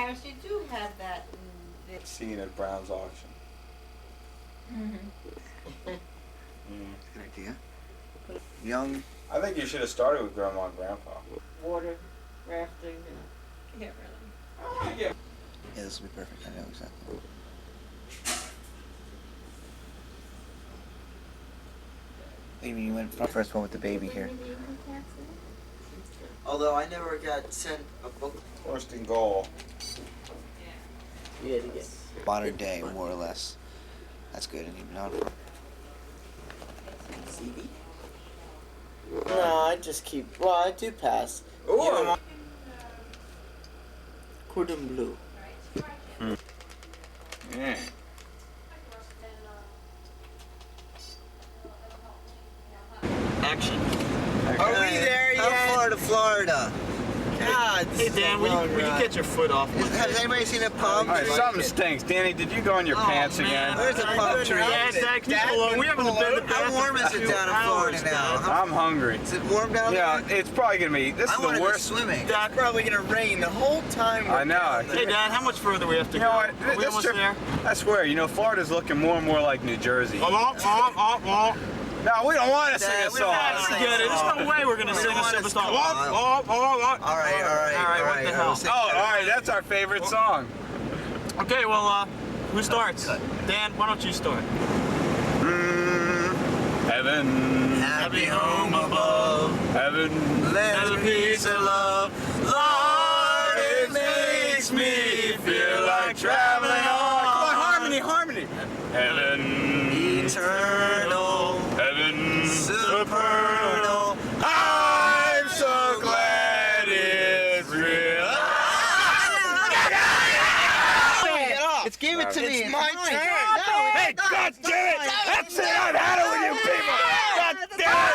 Harris, you do have that. Scene at Brown's auction. Good idea. Young. I think you should have started with Grandma and Grandpa. Water rafting. Yeah, really. Yeah, this will be perfect. I know exactly. You mean you went for the first one with the baby here? Although I never got sent a book. First and goal. Yeah, to get. Modern day, more or less. That's good. And even on. CD? No, I just keep. Well, I do pass. Ooh. Cordon bleu. Yeah. Action. Are we there yet? How far to Florida? God. Hey Dan, would you get your foot off? Has anybody seen a palm All right, tree? something stinks. Danny, did you go in your pants again? Where's the palm tree? Yeah, Dad, can you pull over? We haven't been to bed. How warm is it down in Florida now? I'm hungry. Is it warm down there? Yeah, it's probably gonna be. This is the worst. Swimming. Dad, probably gonna rain the whole time. I know. Hey Dad, how much further we have to You go? know what? Are we This almost trip, there? I swear, you know, Florida's looking more and more like New Jersey. No, we don't want to sing a song. Forget it. There's no way we're gonna sing a super song. All right. What the hell? Oh, all right, that's our favorite song. Okay, well, who starts? Dan, why don't you start? Heaven, Happy home above. heaven, Let a piece of love. Lord, it makes me feel like traveling on. Come on, harmony, harmony. Heaven, Eternal, heaven, supernal. I'm so glad it's real. It's give it to me. It's my turn. Hey, God damn it! That's it! I've had it with you people! God damn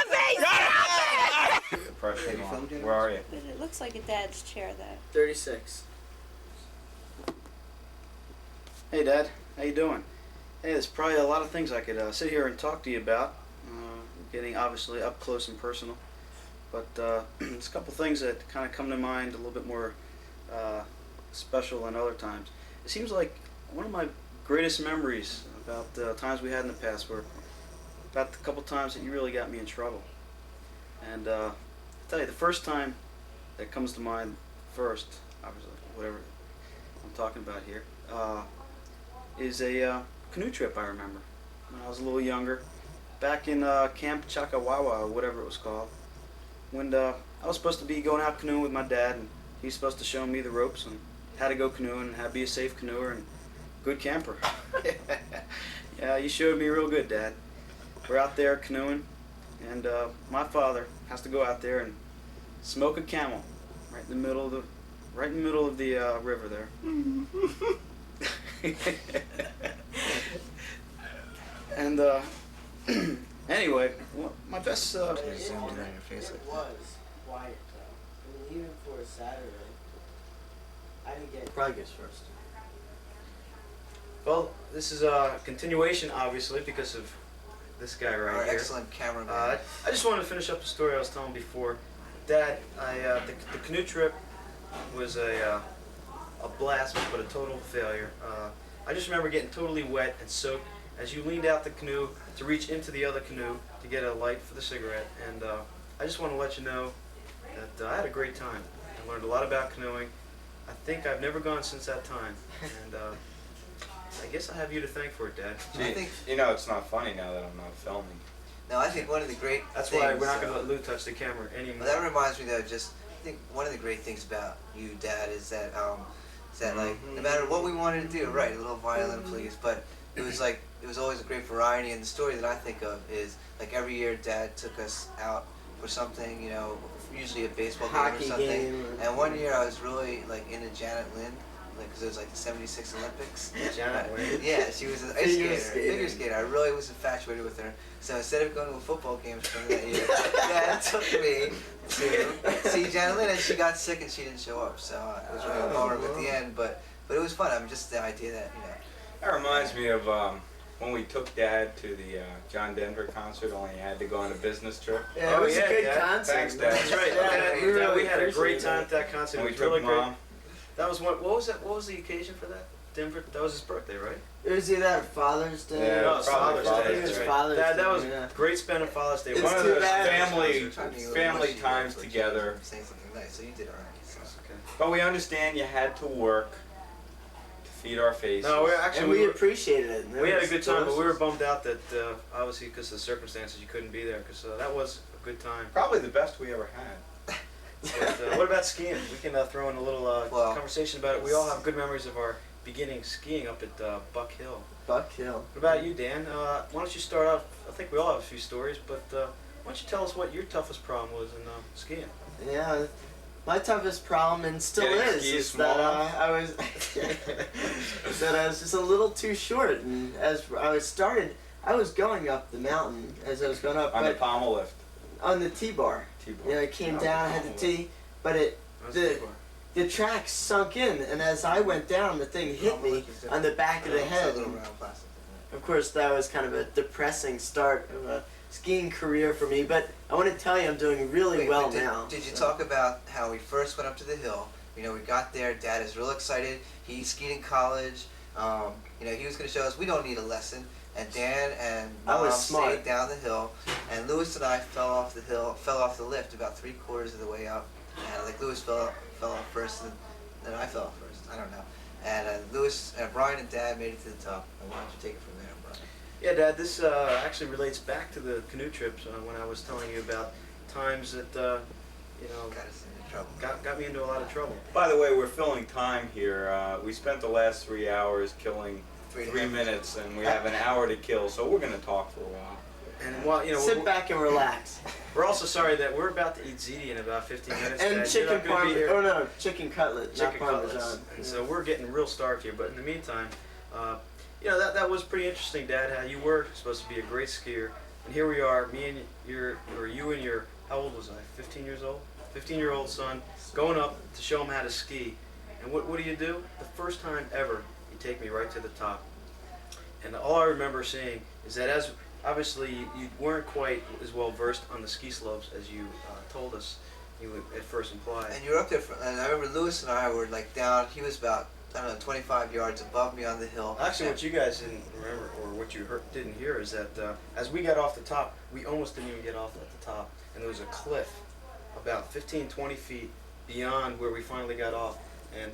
it! Pressure on. Where are you? But it looks like a dad's chair, though. 36. Hey Dad, how you doing? Hey, there's probably a lot of things I could sit here and talk to you about, getting obviously up close and personal, but there's a couple things that kind of come to mind a little bit more special than other times. It seems like one of my greatest memories about the times we had in the past were about the couple times that you really got me in trouble. And I'll tell you, the first time that comes to mind first, obviously, whatever I'm talking about here, is a canoe trip I remember when I was a little younger, back in Camp Chakawawa, or whatever it was called, when I was supposed to be going out canoeing with my dad, and he's supposed to show me the ropes and how to go canoeing and how to be a safe canoer and good camper. Yeah, you showed me real good, Dad. We're out there canoeing, and my father has to go out there and smoke a camel right in the middle of the river there. And anyway, my best. Zoomed in on your face. It was quiet though. I mean, even for a Saturday, I didn't get. Probably gets first. Well, this is a continuation, obviously, because of this guy right Our here. excellent cameraman. I just wanted to finish up the story I was telling before. Dad, the canoe trip was a blast, but a total failure. I just remember getting totally wet and soaked as you leaned out the canoe to reach into the other canoe to get a light for the cigarette. And I just want to let you know that I had a great time. I learned a lot about canoeing. I think I've never gone since that time. And I guess I have you to thank for it, Dad. Gee, you know, it's not funny now that I'm not filming. No, I think one of the great That's things, why we're not going to let Lou touch the camera anymore. Well, that reminds me though, just I think one of the great things about you, Dad, is that like no matter what we wanted to do, right, a little violin, please, but it was like it was always a great variety. And the story that I think of is like every year Dad took us out for something, you know, usually a baseball game or something. And one year I was really like into Janet Lynn, like because it was like the '76 Olympics. Janet Lynn? Yeah, she was an ice figure skater. I really was infatuated with her. So instead of going to a football game for that year, Dad took me to see Janet Lynn, and she got sick and she didn't show up. So it was really a bummer at the end, but it was fun. I mean, just the idea that That reminds me of when we took Dad to the John Denver concert, only he had to go on a business trip. Yeah, it was a good Dad. concert. Thanks, Dad. That's right. Yeah, We had a great time at that concert. And It we was really took Mom. That was what was that? What was the occasion for that? Denver. That was his birthday, right? It was either Father's Day. Yeah, No, it's probably Father's Day. I think it was right. Father's That Day. was yeah. great spending Father's Day. It's One of too those bad. family Trying to be a little family mushy times there, but together. you saying something nice, so you did alright. So. Okay. But we understand you had to work to feed our faces. No, And we appreciated it. we had a was good time, but we were delicious. bummed out that obviously because of the circumstances you couldn't be there. Because that was a good time. Probably the best we ever had. But, what about skiing? We can throw in a little Well, conversation about it. We all have good memories of our beginning skiing up at Buck Hill. Buck Hill. What about you, Dan? Why don't you start off? I think we all have a few stories, but why don't you tell us what your toughest problem was in skiing? Yeah, my toughest problem, and still Getting is, skis is that small. I was that I was just a little too short, and as I was going up the mountain as I was going up, On the but pommel lift. on the T-bar. T-bar. You know, I came Oh, down, I had the T, but the track sunk in, and as I went down, the thing hit me on the back of the It's a head. little and round plastic. Of course, that was kind of a depressing start of a skiing career for me, but I want to tell you I'm doing really Wait, well but now. Did you so. talk about how we first went up to the hill? You know, we got there. Dad is real excited. He skied in college. You know, he was going to show us we don't need a lesson. And Dan and I Mom was smart. stayed down the hill. And Lewis and I fell off the lift about 3/4 of the way up. And like Lewis fell off first, and then I fell off first. I don't know. And Brian and Dad made it to the top. And why don't you take it from there, Brian? Yeah, Dad, this actually relates back to the canoe trips when I was telling you about times that, you know, Got us into trouble. got me into a lot of trouble. By the way, we're filling time here. We spent the last 3 hours killing 3 minutes, and we have an hour to kill, so we're going to talk for a while. And while, you know, Sit back and relax. we're also sorry that we're about to eat ziti in about 15 minutes. And Dad. You're chicken not gonna be parmesan. here. Oh no, chicken cutlet, Chicken not parmesan. cutlets. And so we're getting real starved here. But in the meantime, you know, that was pretty interesting, Dad, how you were supposed to be a great skier. And here we are, you and your, how old was I? 15 years old? 15-year-old son going up to show him how to ski. And what do? The first time ever, you take me right to the top. And all I remember seeing is that as obviously you weren't quite as well versed on the ski slopes as you told us you would at first imply. And you were up there, and I remember Lewis and I were like down. He was about, I don't know, 25 yards above me on the hill. Actually, what you guys didn't remember, or what you didn't hear, is that as we got off the top, we almost didn't even get off at the top, and there was a cliff about 15, 20 feet beyond where we finally got off, and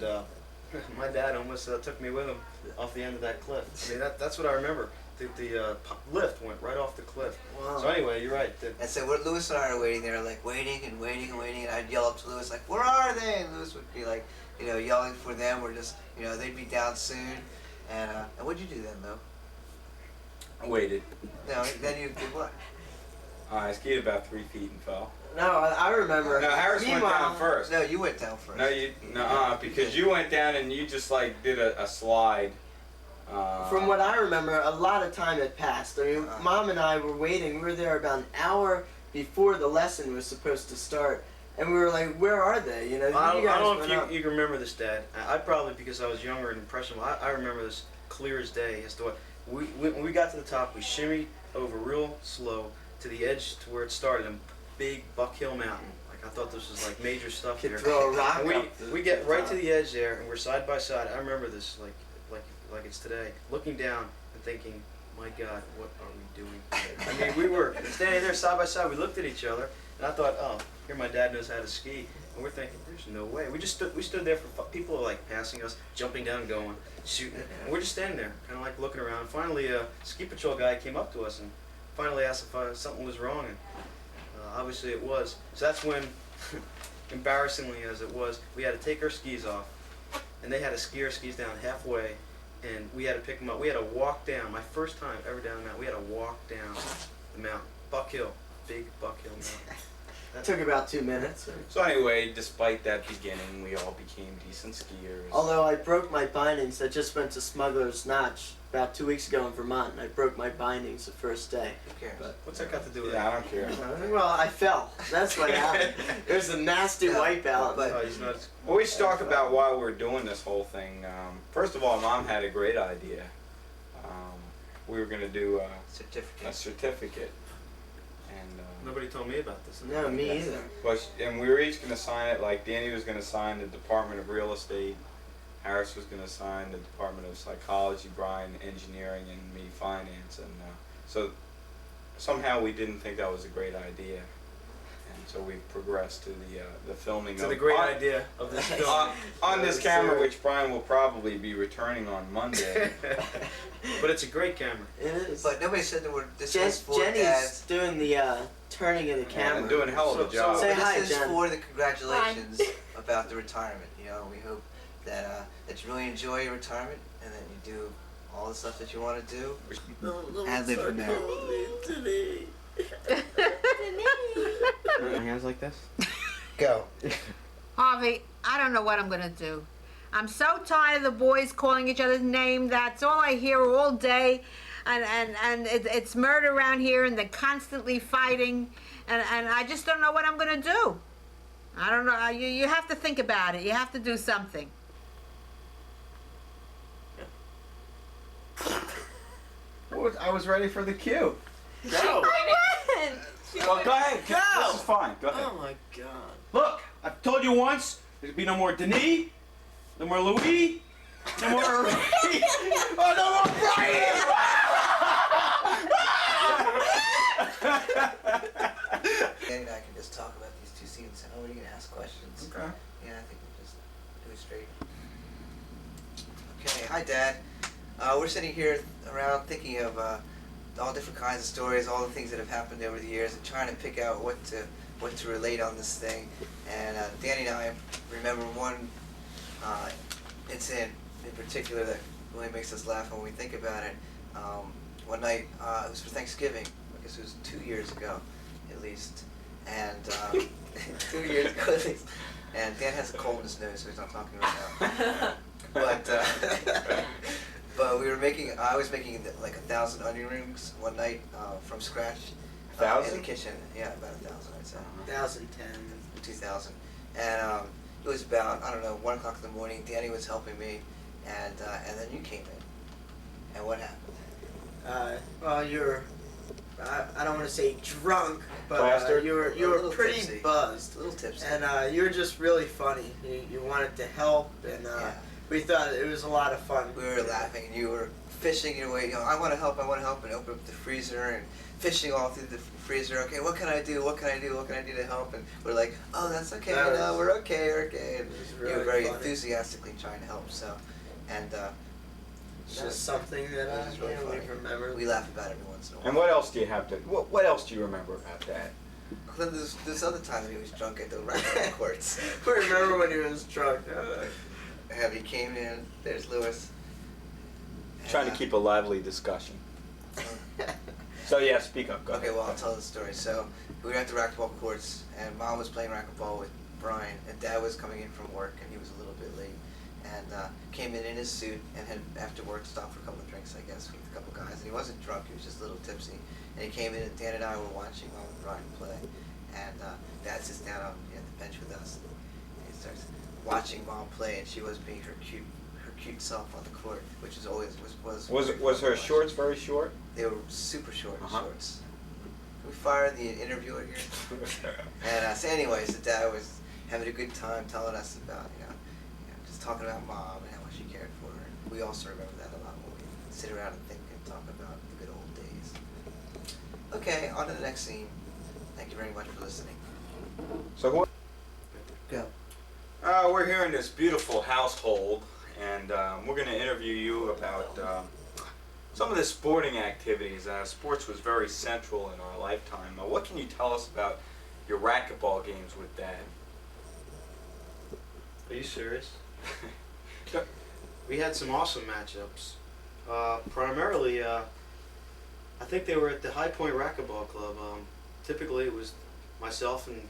my dad almost took me with him off the end of that cliff. I mean, that's what I remember. The lift went right off the cliff. Wow. So anyway, you're right. And so Lewis and I are waiting there, like waiting and waiting and waiting, and I'd yell up to Lewis, like, "Where are they?" And Lewis would be like, you know, yelling for them, or just, you know, they'd be down soon. And what'd you do then, though? I waited. No, then you did what? I skied about 3 feet and fell. No, I remember. No, Harris went Meanwhile- down first. No, you went down first. No, because you went down and you just like did a slide. From what I remember, a lot of time had passed. I mean, Mom and I were waiting. We were there about an hour before the lesson was supposed to start, and we were like, "Where are they?" You know, I you guys don't went know up. if you can remember this, Dad. I probably, because I was younger and impressionable, I remember this clear as day as to what when we got to the top, we shimmied over real slow to the edge to where it started, a big Buck Hill mountain. Like I thought this was like major stuff Could here. throw a rock And up the- we get the right top. to the edge there, and we're side by side. I remember this like it's today. Looking down and thinking, my God, what are we doing here? I mean, we were standing there side by side. We looked at each other, and I thought, oh, here my dad knows how to ski. And we're thinking, there's no way. We stood there for people were like passing us, jumping down and going, shooting. And we're just standing there, kind of like looking around. Finally, a ski patrol guy came up to us and finally asked if something was wrong, and obviously it was. So that's when, embarrassingly as it was, we had to take our skis off, and they had to ski our skis down halfway, and we had to pick them up. We had to walk down. My first time ever down the mountain. We had to walk down the mountain, Buck Hill, big Buck Hill mountain. It took about 2 minutes. So anyway, despite that beginning, we all became decent skiers. Although I broke my bindings, I just went to Smuggler's Notch about 2 weeks ago in Vermont, and I broke my bindings the first day. Who cares? But What's that got to do with Yeah, I that? don't care. well, I fell. That's what happened. It was a nasty Yeah, wipeout. but- Oh, he's not. Well, we should talk about why we're doing this whole thing. First of all, Mom had a great idea. We were going to do a Certificate. certificate. And Nobody told me about this. No, me either. and we were each going to sign it. Like Danny was going to sign the Department of Real Estate. Harris was going to assign the Department of Psychology, Brian Engineering, and me Finance, and so somehow we didn't think that was a great idea, and so we progressed to the filming To of the great idea of this film. on this camera, which Brian will probably be returning on Monday. But it's a great camera. It is. But nobody said the word. This was for Jenny's dads. doing the turning of the camera. And doing a hell of a job. Say But hi, this is Jen. for the congratulations about the retirement. You know, we hope that you really enjoy your retirement and that you do all the stuff that you want to do. And live from there. Hands like this. Go. Harvey, I don't know what I'm gonna do. I'm so tired of the boys calling each other's name. That's all I hear all day. And it's murder around here, and they're constantly fighting. And I just don't know what I'm gonna do. I don't know. You have to think about it. You have to do something. I was ready for the cue. Go. Well, go ahead. Go. This is fine. Go ahead. Oh my God. Look, I've told you once, there'll be no more Denis, no more Louis, no more oh, no more Brian! Danny and I can just talk about these two scenes, and nobody can ask questions. Okay. Yeah, I think we'll just do it straight. Okay, hi Dad. We're sitting here around thinking of all different kinds of stories, all the things that have happened over the years, and trying to pick out what to relate on this thing. And Danny and I remember one incident in particular that really makes us laugh when we think about it. One night, it was for Thanksgiving. I guess it was 2 years ago, at least. And 2 years ago, at least. And Dan has a cold in his nose, so he's not talking right now. But I was making like 1,000 onion rings one night from scratch. 1,000? In the kitchen. Yeah, about 1,000, I'd say. 2010. 2,000. And it was about, I don't know, 1 o'clock in the morning. Danny was helping me, and then you came in. And what happened? Well, I don't want to say drunk, but Plastered? you A were little pretty tipsy. buzzed. A little tipsy. And you were just really funny. You wanted to help, and Yeah. we thought it was a lot of fun. We were laughing, and you were fishing your way. You know, I want to help, and open up the freezer and fishing all through the freezer. Okay, what can I do? What can I do? What can I do to help? And we're like, oh, that's okay. That was- No, we're okay. We're okay. And was you really were very funny. enthusiastically trying to help. So, and It's just something that That was really we funny. remember. we laugh about it every once in a while. And what else do you have to? What else do you remember about that? Then there's this other time that he was drunk at the racquetball courts. We remember when he was drunk. And he came in. There's Lewis. And, Trying to keep a lively discussion. So yeah, speak up. Go Okay, ahead. well, I'll tell the story. So, we were at the racquetball courts, and Mom was playing racquetball with Brian, and Dad was coming in from work, and he was a little bit late, and came in his suit, and had, after work, stopped for a couple of drinks, I guess, with a couple of guys, and he wasn't drunk, he was just a little tipsy, and he came in, and Dan and I were watching Mom and Brian play, and Dad sits down on the bench with us, and he starts watching Mom play, and she was being her cute self on the court, which is always was Was her shorts very short? They were super short Uh-huh. shorts. Can we fire the interviewer here? And so anyways, the dad was having a good time telling us about, just talking about Mom and how much she cared for her. We also remember that a lot when we sit around and think and talk about the good old days. Okay, on to the next scene. Thank you very much for listening. So who? Go. We're here in this beautiful household, and we're going to interview you about some of the sporting activities. Sports was very central in our lifetime. What can you tell us about your racquetball games with Dad? Are you serious? We had some awesome matchups. Primarily, I think they were at the High Point Racquetball Club. Typically, it was myself and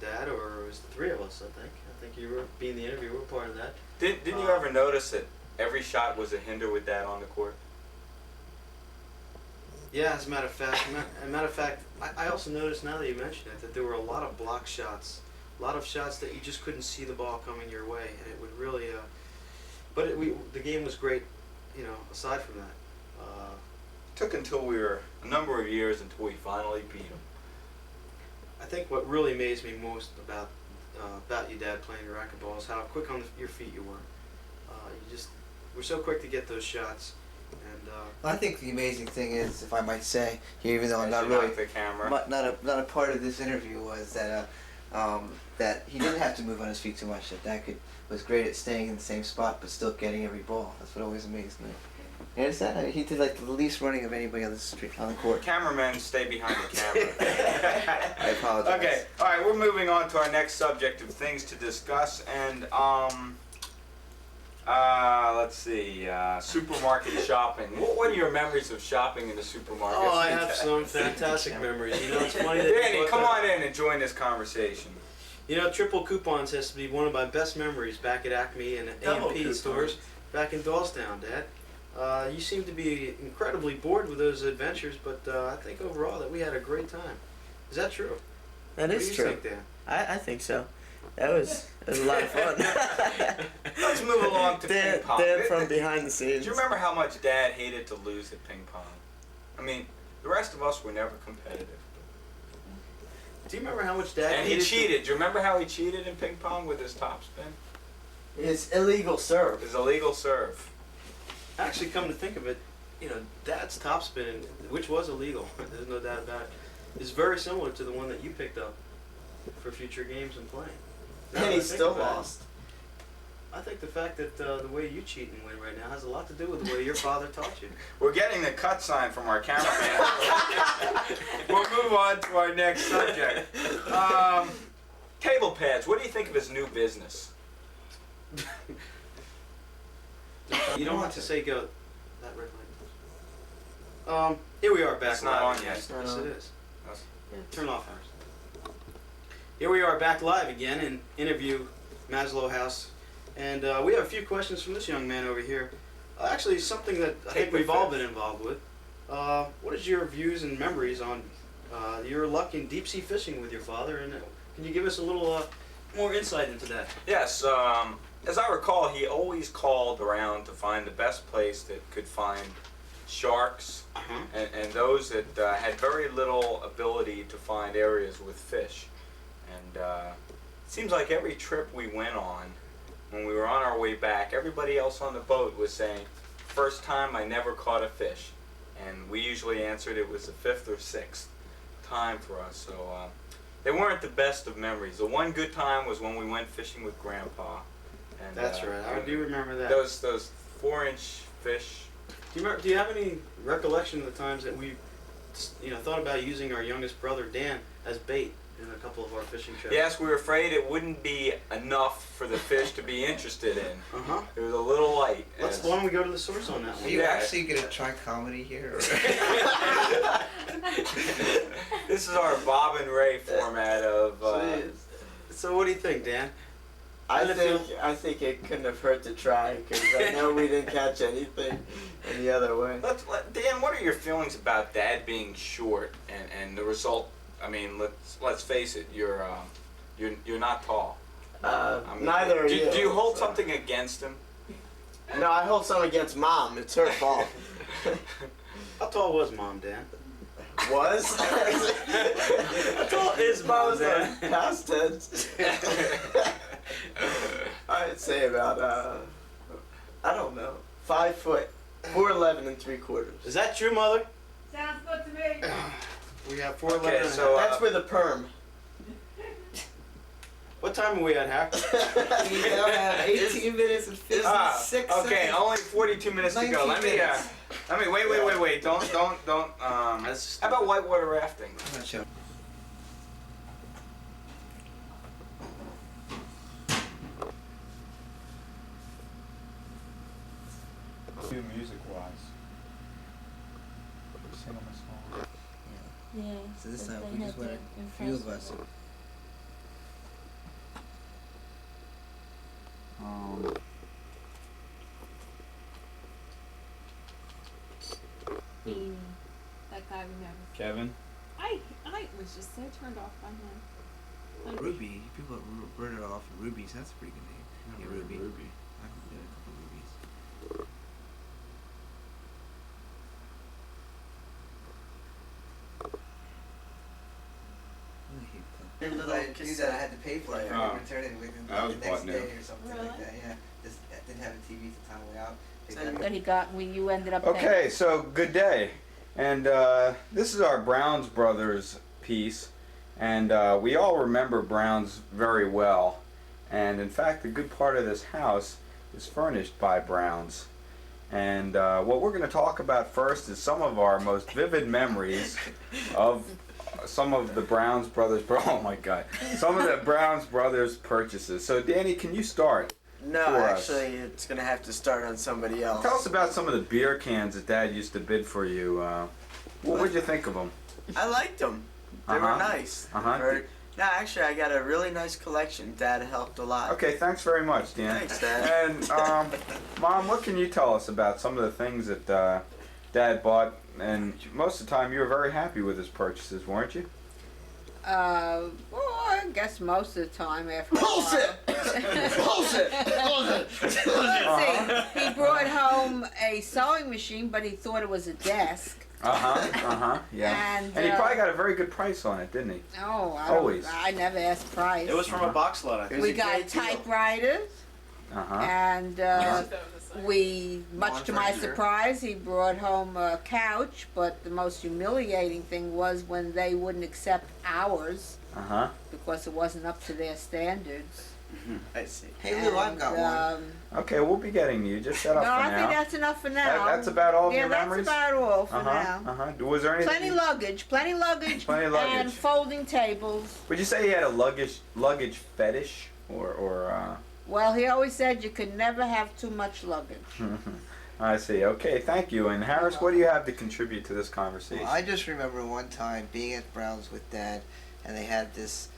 Dad, or it was the three of us. I think you were being the interviewer. Were part of that. Didn't you ever notice that every shot was a hinder with Dad on the court? Yeah, as a matter of fact, I also noticed now that you mention it that there were a lot of block shots, a lot of shots that you just couldn't see the ball coming your way, and it would really. The game was great, aside from that. Took until we were a number of years until we finally beat him. I think what really amazed me most about you, Dad, playing racquetball is how quick on your feet you were. we're so quick to get those shots. And Well, I think the amazing thing is, if I might say, here, even though I'm As not you really knock the camera. not a part of this interview, was that that he didn't have to move on his feet too much. That was great at staying in the same spot but still getting every ball. That's what always amazed me. You understand? He did like the least running of anybody on the street on the court. Cameramen, stay behind the camera. I apologize. Okay, all right, we're moving on to our next subject of things to discuss, and let's see, supermarket shopping. What are your memories of shopping in the supermarket? Oh, I have some fantastic memories. You know, it's funny that Danny, you come brought on that in and join this conversation. You know, triple coupons has to be one of my best memories back at Acme and Double A&P coupons. stores back in Doylestown, Dad. You seem to be incredibly bored with those adventures, but I think overall that we had a great time. Is that true? That What is do you true. think, Dan? I think so. That was a lot of fun. Let's move along to Dan, ping pong. Dan from behind the scenes. Do you remember how much Dad hated to lose at ping pong? I mean, the rest of us were never competitive. Do you remember how much Dad And he hated to- cheated. Do you remember how he cheated in ping pong with his topspin? It's illegal serve. His illegal serve. Actually, come to think of it, you know, Dad's topspin, which was illegal, there's no doubt about it, is very similar to the one that you picked up for future games and playing. Now that And I he think still about it, lost. I think the fact that the way you cheat and win right now has a lot to do with the way your father taught you. We're getting the cut sign from our cameraman. We'll move on to our next subject. Table pads. What do you think of his new business? You don't have to say go. That red light. Here we are back It's not live on again. yet. Yes, It's not it on. is. Turn off ours. Here we are back live again in interview Maslow House, and we have a few questions from this young man over here. Actually, something that I think the we've all fifth. been involved with. What is your views and memories on your luck in deep sea fishing with your father, and can you give us a little more insight into that? Yes. As I recall, he always called around to find the best place that could find sharks and those that had very little ability to find areas with fish. And it seems like every trip we went on, when we were on our way back, everybody else on the boat was saying, first time I never caught a fish. And we usually answered it was the fifth or sixth time for us. So they weren't the best of memories. The one good time was when we went fishing with Grandpa. And, That's right. I do remember that. Those 4-inch fish. Do you have any recollection of the times that we, thought about using our youngest brother Dan as bait in a couple of our fishing trips? Yes, we were afraid it wouldn't be enough for the fish to be interested in. Uh-huh. It was a little light. Why don't we go to the source on that Are one? you Yeah. actually gonna try comedy here? Or? This is our Bob and Ray format of. So what do you think, Dan? I think it couldn't have hurt to try because I know we didn't catch anything any other way. Dan, what are your feelings about Dad being short and the result? I mean, let's face it, you're not tall. I mean, Neither are do, you. do you hold so. something against him? No, I hold something against Mom. It's her fault. How tall was Mom, Dan? Was? How tall is Mom Mom, was Dan? like past tense. I'd say about I don't know, 5 foot, 4'11 3/4. Is that true, Mother? Sounds good to me. We have 4'11 Okay, and a so, half. That's with a perm. What time are we at, Hack? We now have 18 minutes and 56 okay, seconds. only 42 minutes to go. 19 Let me wait. Don't. That's How about whitewater rafting? I'm not sure. Do music-wise. Sing them a song. Yeah. So this but time they we just had went to a few of us. That guy remembers. Kevin. I was just so turned off by him. Like, Ruby. People wrote it off. Rubies. That's a pretty good name. Yeah, Ruby. I could get a couple rubies. Your If little I knew that I had to pay for it, I Oh. would return it within I was the next bought day new. or something Really? like that. Yeah. The didn't have a TV to toggle out. That he got, you ended up paying. Okay, so good day. And this is our Browns Brothers piece. And we all remember Browns very well. And in fact, a good part of this house is furnished by Browns. And what we're going to talk about first is some of our most vivid memories of some of the Browns Brothers, oh my God, some of the Browns Brothers purchases. So Danny, can you start? No, for us? actually, it's gonna have to start on somebody else. Tell us about some of the beer cans that Dad used to bid for you. What would you think of them? I liked them. They were nice. No, actually, I got a really nice collection. Dad helped a lot. Okay, thanks very much, Dan. Thanks, Dad. And Mom, what can you tell us about some of the things that Dad bought? And most of the time, you were very happy with his purchases, weren't you? Well, I guess most of the time after Bullshit! Bullshit! Let's see. He brought home a sewing machine, but he thought it was a desk. Yeah. And he probably got a very good price on it, didn't he? Oh, Always. I never asked price. It was from a box lot, I think. We got typewriters, and we, much to my surprise, he brought home a couch, but the most humiliating thing was when they wouldn't accept ours because it wasn't up to their standards. I see. Hey Lou, I've got one. Okay, we'll be getting you. Just shut up No, for I now. think that's enough for now. That's about all of your memories? Yeah, that's about all for now. Was there anything? Plenty luggage, Plenty luggage. and folding tables. Would you say he had a luggage fetish, or? Well, he always said you could never have too much luggage. I see. Okay, thank you. And Harris, what do you have to contribute to this conversation? Well, I just remember one time being at Brown's with Dad, and they had this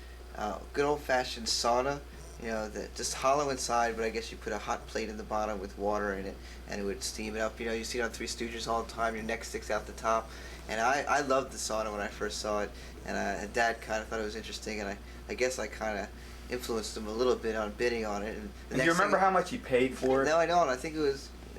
good old-fashioned sauna. You know, just hollow inside, but I guess you put a hot plate in the bottom with water in it, and it would steam it up. You know, you see it on Three Stooges all the time. Your neck sticks out the top, and I loved the sauna when I first saw it, and Dad kind of thought it was interesting, and I guess I kind of influenced him a little bit on bidding on it. And do you remember how much he paid for it? No, I don't. I think it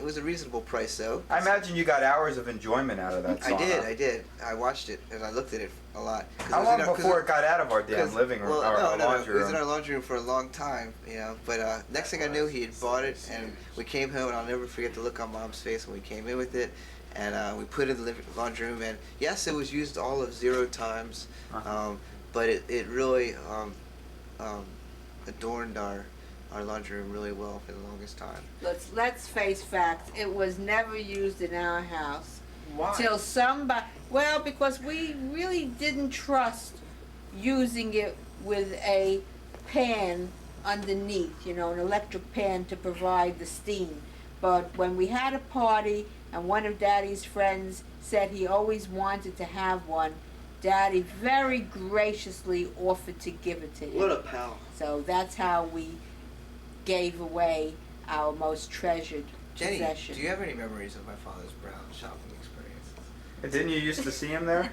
was a reasonable price, though. I imagine you got hours of enjoyment out of that sauna. I did. I watched it, and I looked at it a lot. How long before it got out of our damn living room, our laundry room? It was in our laundry room for a long time, you know. But next thing I knew, he had bought it, and we came home, and I'll never forget the look on Mom's face when we came in with it. And we put it in the laundry room, and yes, it was used all of 0 times, but it really adorned our laundry room really well for the longest time. Let's face facts. It was never used in our house. Why? Till somebody, well, because we really didn't trust using it with a pan underneath, you know, an electric pan to provide the steam. But when we had a party and one of Daddy's friends said he always wanted to have one, Daddy very graciously offered to give it to him. What a pal. So that's how we gave away our most treasured Jenny, possession. do you have any memories of my father's Brown shopping experiences? Didn't you used to see him there?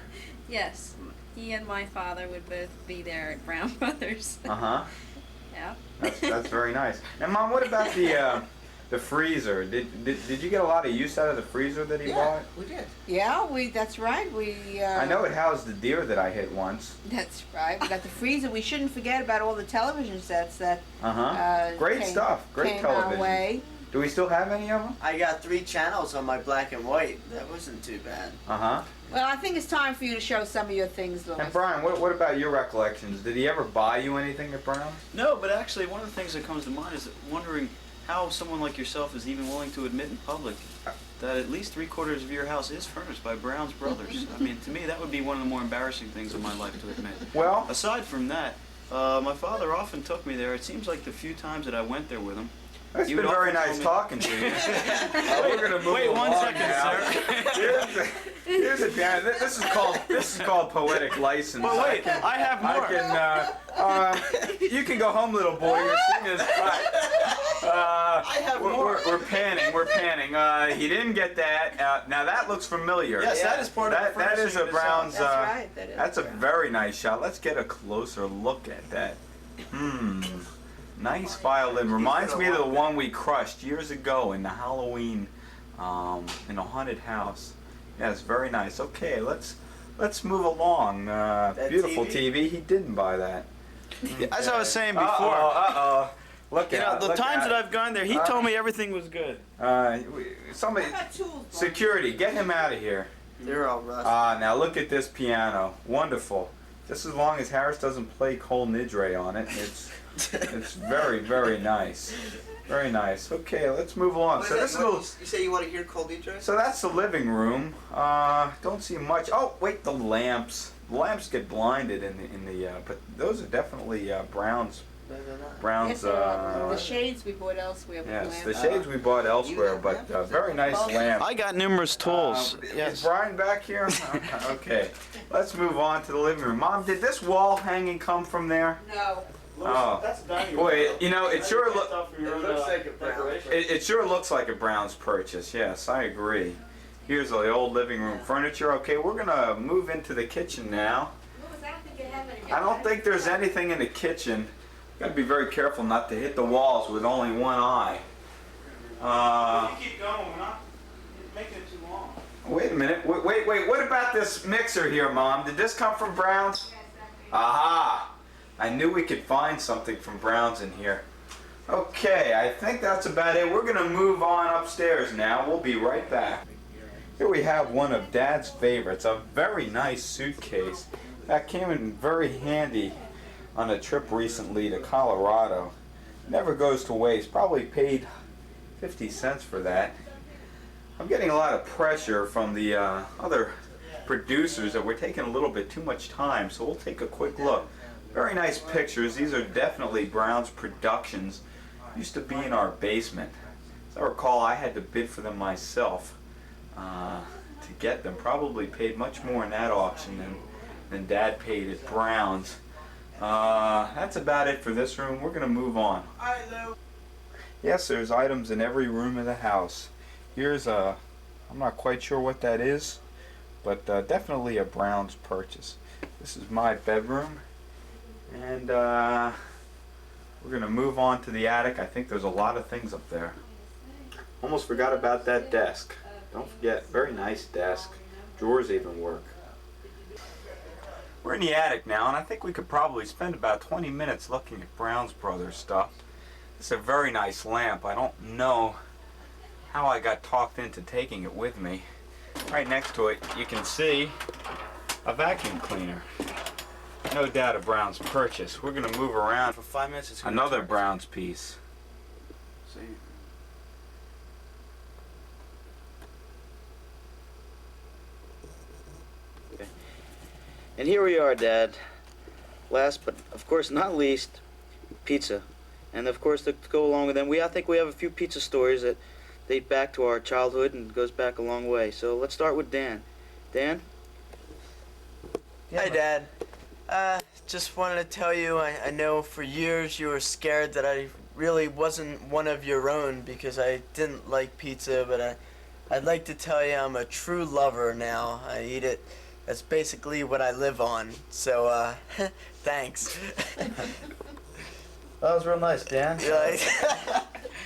Yes, he and my father would both be there at Brown Brothers. Yeah. That's very nice. And Mom, what about the freezer? Did you get a lot of use out of the freezer that he bought? We did. Yeah, that's right. I know it housed the deer that I hit once. That's right. We got the freezer. We shouldn't forget about all the television sets that Great stuff. Great came television. our way. Do we still have any of them? I got 3 channels on my black and white. That wasn't too bad. Well, I think it's time for you to show some of your things, Louis. And Brian, what about your recollections? Did he ever buy you anything at Brown? No, but actually one of the things that comes to mind is wondering how someone like yourself is even willing to admit in public that at least 3/4 of your house is furnished by Brown's Brothers. I mean, to me, that would be one of the more embarrassing things in my life to admit. Well, aside from that, my father often took me there. It seems like the few times that I went there with him. It's been very nice talking to you. We're gonna move Wait along 1 second, now. sir. Here's a Dan. This is called poetic license. Well, wait, I have more. You can go home, little boy. Your scene is I have more. We're panning. We're panning. He didn't get that. Now that looks familiar. Yes, that is part of the That is a furnishing Brown's. That's right. That is That's a very nice shot. Let's get a closer look at that. Nice violin. Reminds me of the one we crushed years ago in the Halloween, in a haunted house. Yes, very nice. Okay, let's move along. Beautiful TV. He didn't buy that. As I was saying before. Look You know, at the look times at- that I've gone there, he told me everything was good. Somebody, security, get him out of here. They're all rusty. Now look at this piano. Wonderful. Just as long as Harris doesn't play Kol Nidre on it, it's very, very nice. Very nice. Okay, let's move along. What So is this that? is a little. You say you want to hear Cold Detroit? So that's the living room. Don't see much. Oh, wait, the lamps. The lamps get blinded in the but those are definitely Brown's. Brown's. The shades we bought elsewhere. With Yes, the lamps. shades we bought elsewhere, have but lamps? very nice lamp. I got numerous tools. Is Yes. Brian back here? Okay, let's move on to the living room. Mom, did this wall hanging come from there? No. Oh. That's the dining Boy, you know, it sure looks. like a Brown. It sure looks like a Brown's purchase. Yes, I agree. Here's the old living room furniture. Okay, we're gonna move into the kitchen now. I don't think there's anything in the kitchen. Gotta be very careful not to hit the walls with only one eye. keep going, we're not making it too long. Wait a minute. Wait. What about this mixer here, Mom? Did this come from Brown's? Aha! I knew we could find something from Brown's in here. Okay, I think that's about it. We're gonna move on upstairs now. We'll be right back. Here we have one of Dad's favorites, a very nice suitcase. That came in very handy on a trip recently to Colorado. Never goes to waste. Probably paid 50 cents for that. I'm getting a lot of pressure from the other producers that we're taking a little bit too much time, so we'll take a quick look. Very nice pictures. These are definitely Brown's productions. Used to be in our basement. As I recall, I had to bid for them myself to get them. Probably paid much more in that auction than Dad paid at Brown's. That's about it for this room. We're going to move on. Yes, there's items in every room of the house. Here's a, I'm not quite sure what that is, but definitely a Brown's purchase. This is my bedroom, and we're going to move on to the attic. I think there's a lot of things up there. Almost forgot about that desk. Don't forget, very nice desk. Drawers even work. We're in the attic now, and I think we could probably spend about 20 minutes looking at Brown's Brothers stuff. It's a very nice lamp. I don't know how I got talked into taking it with me. Right next to it, you can see a vacuum cleaner. No doubt a Brown's purchase. We're going to move around. For 5 minutes, it's Another Brown's piece. See. Okay. And here we are, Dad. Last but of course not least, pizza. And of course, to go along with them, I think we have a few pizza stories that date back to our childhood and goes back a long way. So let's start with Dan. Dan? Hi, Dad. Just wanted to tell you, I know for years you were scared that I really wasn't one of your own because I didn't like pizza, but I'd like to tell you I'm a true lover now. I eat it. That's basically what I live on. So, thanks. That was real nice, Dan. You like-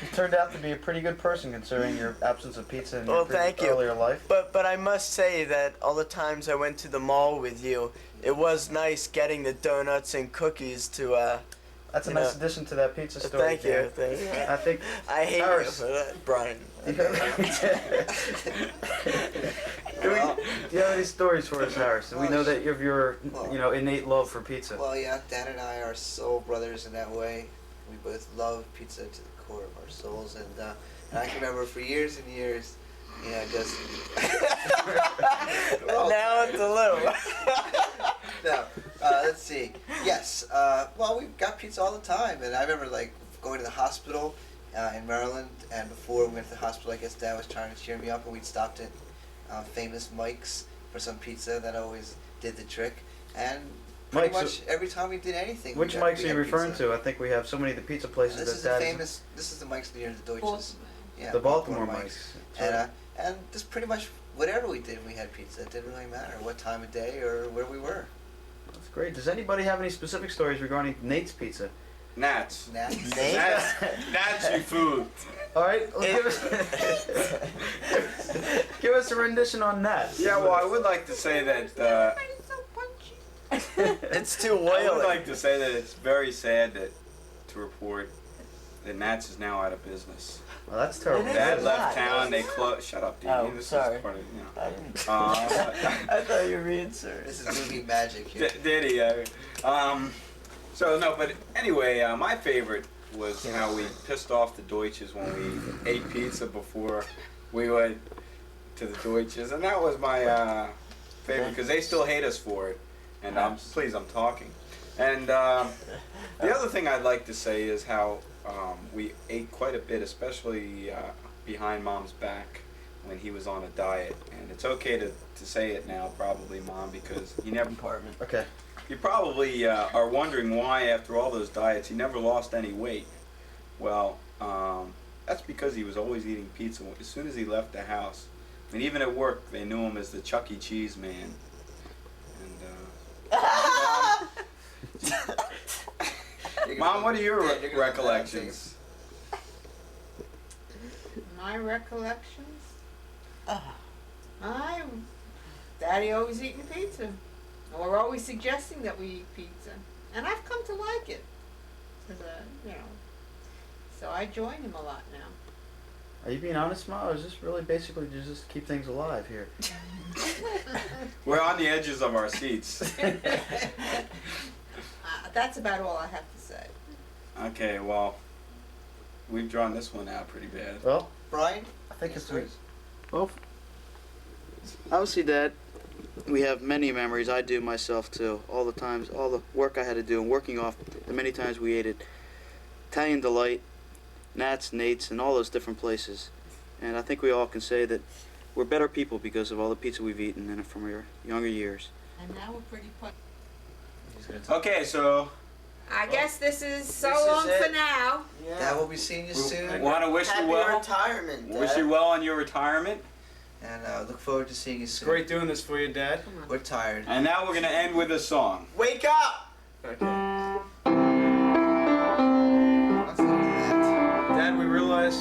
You turned out to be a pretty good person considering your absence of pizza in your Well, thank you. earlier life. But I must say that all the times I went to the mall with you, it was nice getting the donuts and cookies to That's a you nice know, addition to that pizza story. thank you. Dan. Thank you. I think I hate Harris. you for that, Brian. Do you have any stories for us, Harris? We know that you have your innate love for pizza. Well, yeah, Dad and I are soul brothers in that way. We both love pizza to the core of our souls, and I can remember for years and years, just Now it's a little. no. Let's see. Yes. Well, we got pizza all the time, and I remember like going to the hospital in Maryland, and before we went to the hospital, I guess Dad was trying to cheer me up, and we'd stopped at Famous Mike's for some pizza. That always did the trick, and pretty Mike's, much every time we did anything. Which we Mike's are you had referring pizza. to? I think we have so many of the pizza places This that is the Dad. famous. This is the Mike's near the Deutsches. Yeah, The Baltimore Mike's. And just pretty much whatever we did, we had pizza. It didn't really matter what time of day or where we were. That's great. Does anybody have any specific stories regarding Nate's Pizza? Nats. Nats. Natsy food. All right, well, give us a rendition on that. Yeah, well, I would like to say that It's too I would oily. like to say that it's very sad to report that Nats is now out of business. Well, that's terrible. It is. Dad a left lot. town. They closed. Shut up, dude. Oh, This sorry. is part of, you know. I didn't. Uh, I thought you were being serious. This is movie magic here. Did he? So no, but anyway, my favorite was how we pissed off the Deutsches when we ate pizza before we went to the Deutsches, and that was my favorite because they still hate us for it. And please, I'm talking. And the other thing I'd like to say is how we ate quite a bit, especially behind Mom's back when he was on a diet. And it's okay to say it now, probably, Mom, because he never. Compartment. Okay. You probably are wondering why, after all those diets, he never lost any weight. Well, that's because he was always eating pizza as soon as he left the house. I mean, even at work, they knew him as the Chuck E. Cheese man. And, Mom, what are your recollections? My recollections? Daddy always eating pizza. Or always suggesting that we eat pizza. And I've come to like it. 'Cause, you know. So I join him a lot now. Are you being honest, Ma, or is this really basically to just keep things alive here? We're on the edges of our seats. That's about all I have to say. Okay, well, we've drawn this one out pretty bad. Well, Brian? I think it's Stories? well. Obviously, Dad, we have many memories. I do myself too. All the times, all the work I had to do, and working off the many times we ate at Italian Delight, Nat's, Nate's, and all those different places. And I think we all can say that we're better people because of all the pizza we've eaten and from our younger years. And now we're pretty put. Okay, so I guess this is so This is long it. for now. Yeah. Dad, we'll be seeing you soon. want to wish Happy you well. retirement, Dad. Wish you well on your retirement. And look forward to seeing you soon. Great doing this for you, Dad. We're tired. And now we're going to end with a song. Wake up! Let's look at that. Dad, we realize